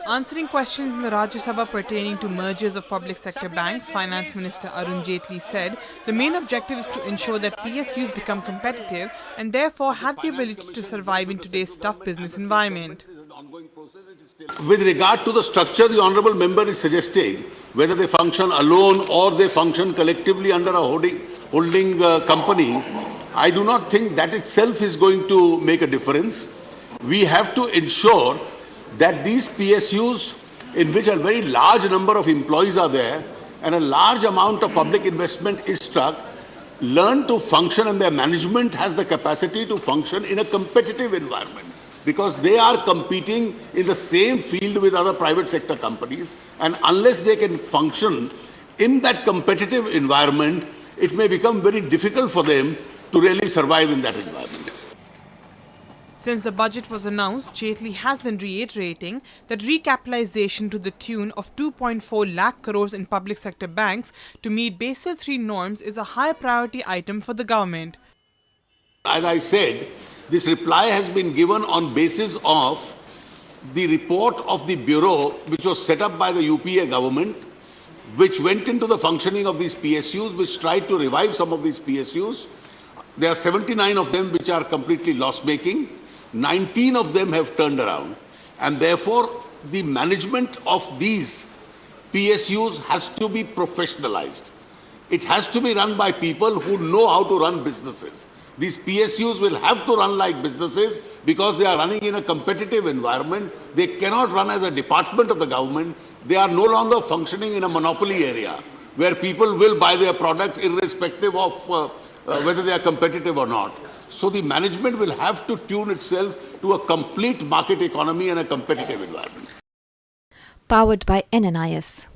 Answering questions in the Rajya Sabha pertaining to mergers of public sector banks, Finance Minister Arun Jaitley said the main objective is to ensure that PSUs become competitive and therefore have the ability to survive in today's tough business environment. With regard to the structure the Honourable Member is suggesting, whether they function alone or they function collectively under a holding company, I do not think that itself is going to make a difference. We have to ensure that these PSUs, in which a very large number of employees are there and a large amount of public investment is struck, learn to function, and their management has the capacity to function in a competitive environment, because they are competing in the same field with other private sector companies, and unless they can function in that competitive environment, it may become very difficult for them to really survive in that environment. Since the budget was announced, Jaitley has been reiterating that recapitalization to the tune of 2.4 lakh crores in public sector banks to meet Basel III norms is a high priority item for the government. As I said, this reply has been given on basis of the report of the bureau which was set up by the UPA government, which went into the functioning of these PSUs, which tried to revive some of these PSUs. There are 79 of them which are completely loss-making. 19 of them have turned around, and therefore the management of these PSUs has to be professionalized. It has to be run by people who know how to run businesses. These PSUs will have to run like businesses because they are running in a competitive environment. They cannot run as a department of the government. They are no longer functioning in a monopoly area where people will buy their products irrespective of whether they are competitive or not. So the management will have to tune itself to a complete market economy and a competitive environment. Powered by NNIS.